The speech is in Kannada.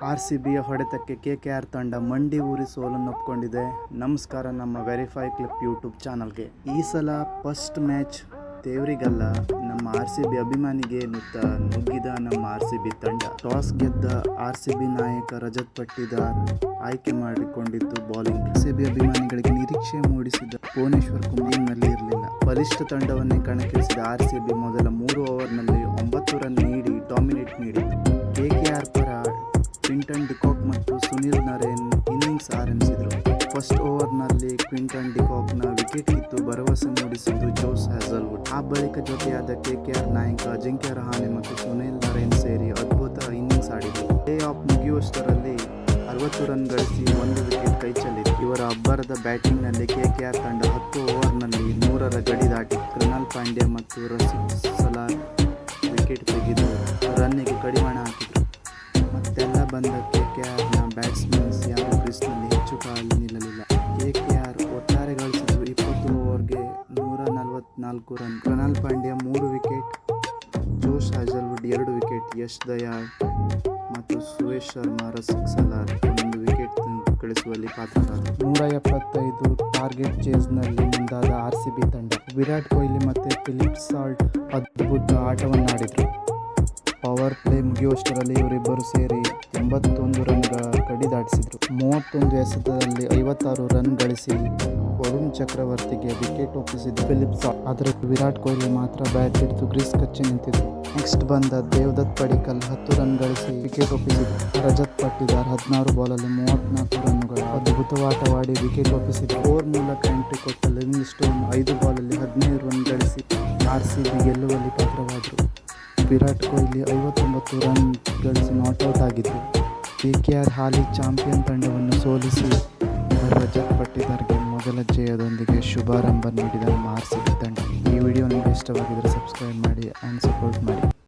RCBಯ ಹೊಡೆತಕ್ಕೆ KKR ತಂಡ ಮಂಡಿ ಊರಿ ಸೋಲನ್ನೊಪ್ಕೊಂಡಿದೆ. ನಮಸ್ಕಾರ ನಮ್ಮ ವೆರಿಫೈ ಕ್ಲಿಪ್ ಯೂಟ್ಯೂಬ್ ಚಾನಲ್ಗೆ. ಈ ಸಲ ಫಸ್ಟ್ ಮ್ಯಾಚ್ ದೇವರಿಗಲ್ಲ, ನಮ್ಮ RCB ಅಭಿಮಾನಿಗೆ ನುಗ್ಗಿದ ನಮ್ಮ RCB ತಂಡ ಟಾಸ್ ಗೆದ್ದ RCB ನಾಯಕ ರಜತ್ ಪಟ್ಟಿದಾರ್ ಆಯ್ಕೆ ಮಾಡಿಕೊಂಡಿದ್ದು ಬೌಲಿಂಗ್. RCB ಅಭಿಮಾನಿಗಳಿಗೆ ನಿರೀಕ್ಷೆ ಮೂಡಿಸಿದ ಭುವನೇಶ್ವರ್ ಕುಮಾರ್ನಲ್ಲಿ ಇರಲಿಲ್ಲ. ಬಲಿಷ್ಠ ತಂಡವನ್ನೇ ಕಣಕ್ಕಿಳಿಸಿದ RCB ಮೊದಲ 3 ಓವರ್ನಲ್ಲಿ 9 ರನ್ ನೀಡಿ ಡಾಮಿನೇಟ್ ನೀಡಿತು. KKR ಪರ ಕ್ವಿಂಟನ್ ಡಿಕಾಕ್ ಮತ್ತು ಸುನಿಲ್ ನರೇನ್ ಇನ್ನಿಂಗ್ಸ್ ಆರಂಭಿಸಿದರು. ಫಸ್ಟ್ ಓವರ್ನಲ್ಲಿ ಕ್ವಿಂಟನ್ ಡಿಕಾಕ್ನ ವಿಕೆಟ್ ಕಿತ್ತು ಭರವಸೆ ಮೂಡಿಸಿದ್ದು ಜೋಸ್ ಹ್ಯಾಜಲ್ವುಡ್. ಆ ಬಳಿಕ ಜೊತೆಯಾದ KKR ನಾಯಕ ಅಜಿಂಕ್ಯ ರಹಾನೆ ಮತ್ತು ಸುನಿಲ್ ನರೇನ್ ಸೇರಿ ಅದ್ಭುತ ಇನ್ನಿಂಗ್ಸ್ ಆಡಿದರು. ಪ್ಲೇ ಆಫ್ ಮುಗಿಯುವಷ್ಟರಲ್ಲಿ 60 ರನ್ ಗಳಿಸಿ 1 ವಿಕೆಟ್ ಕೈಚೆಲ್ಲಿತು. ಇವರ ಅಬ್ಬರದ ಬ್ಯಾಟಿಂಗ್ನಲ್ಲಿ KKR ತಂಡ 10 ಓವರ್ನಲ್ಲಿ 100ರ ಗಡಿ ದಾಟಿ ಕೃಣಾಲ್ ಪಾಂಡ್ಯ ಮತ್ತು ರಸಿಕ್ ಸಲಾರ್ ವಿಕೆಟ್ ತೆಗೆದು ರನ್ನಿಗೆ ಕಡಿವಾಣ ಹಾಕಿದರು. ಮತ್ತೆಲ್ಲ ಬಂದ KKRನ ಬ್ಯಾಟ್ಸ್ಮನ್ಸ್ ಯಾರು ಕ್ರೀಸ್ನಲ್ಲಿ ಹೆಚ್ಚು ಕಾಲ ನಿಲ್ಲಲಿಲ್ಲ. KKR ಒಟ್ಟಾರೆ ಗಳಿಸಿದ್ದು 20 ಓವರ್ಗೆ 144 ರನ್. ಕೃಣಾಲ್ ಪಾಂಡ್ಯ 3 ವಿಕೆಟ್, ಜೋಶ್ ಹ್ಯಾಜಲ್ವುಡ್ 2 ವಿಕೆಟ್, ಯಶ್ ದಯಾಳ್ ಮತ್ತು ಸುರೇಶ್ ಶರ್ಮಾ, ರಸಿಕ್ ಸಲಾರ್ 1 ವಿಕೆಟ್ ಗಳಿಸುವಲ್ಲಿ ಪಾತ್ರರಾದರು. 175 ಟಾರ್ಗೆಟ್ ಚೇಸ್ನಲ್ಲಿ ಮುಂದಾದ RCB ತಂಡ ವಿರಾಟ್ ಕೊಹ್ಲಿ ಮತ್ತು ಫಿಲಿಪ್ ಸಾಲ್ಟ್ ಅದ್ಭುತ ಆಟವನ್ನಾಡಿದರು. ಪವರ್ ಪ್ಲೇ ಮುಗಿಯುವಷ್ಟರಲ್ಲಿ ಇವರಿಬ್ಬರು ಸೇರಿ 81 ರನ್ಗಳ ಗಡಿ ದಾಟಿಸಿದರು. 31 ಎಸೆತದಲ್ಲಿ 56 ರನ್ ಗಳಿಸಿ ವರುಣ್ ಚಕ್ರವರ್ತಿಗೆ ವಿಕೆಟ್ ಒಪ್ಪಿಸಿದ ಫಿಲಿಪ್ ಸಾಲ್ಟ್. ಆದರೆ ವಿರಾಟ್ ಕೊಹ್ಲಿ ಮಾತ್ರ ಬ್ಯಾಟ್ ಹಿಡಿದು ಗ್ರೀಸ್ ಕಚ್ಚಿ ನಿಂತಿದ್ದರು. ನೆಕ್ಸ್ಟ್ ಬಂದ ದೇವದತ್ ಪಡಿಕ್ಕಲ್ 10 ರನ್ ಗಳಿಸಿ ವಿಕೆಟ್ ಒಪ್ಪಿಸಿದರು. ರಜತ್ ಪಟ್ಟಿದಾರ್ 16 ಬಾಲಲ್ಲಿ 34 ರನ್ನುಗಳ ಅದ್ಭುತವಾಟವಾಡಿ ವಿಕೆಟ್ ಒಪ್ಪಿಸಿದರು. 4 ಮೂಲಕ ಎಂಟ್ರಿ ಕೊಟ್ಟ ಲಿವಿಂಗ್ ಸ್ಟೋನ್ 5 ಬಾಲಲ್ಲಿ 15 ರನ್ ಗಳಿಸಿ RCB ಗೆಲ್ಲುವಲ್ಲಿ ಪಾತ್ರವಾದರು. ವಿರಾಟ್ ಕೊಹ್ಲಿ 59 ರನ್ ಗಳಿಸಿ ನಾಟ್ಔಟ್ ಆಗಿದ್ದರು. KKR ಹಾಲಿ ಚಾಂಪಿಯನ್ ತಂಡವನ್ನು ಸೋಲಿಸಿ ರಜತ್ ಪಟ್ಟಿದಾರ್ಗೆ ಮೊದಲ ಜಯದೊಂದಿಗೆ ಶುಭಾರಂಭ ನೀಡಿದ ನಮ್ಮ RCB ತಂಡ. ಈ ವಿಡಿಯೋ ನಿಮಗೆ ಇಷ್ಟವಾಗಿದ್ದರೆ ಸಬ್ಸ್ಕ್ರೈಬ್ ಮಾಡಿ ಆ್ಯಂಡ್ ಸಪೋರ್ಟ್ ಮಾಡಿ.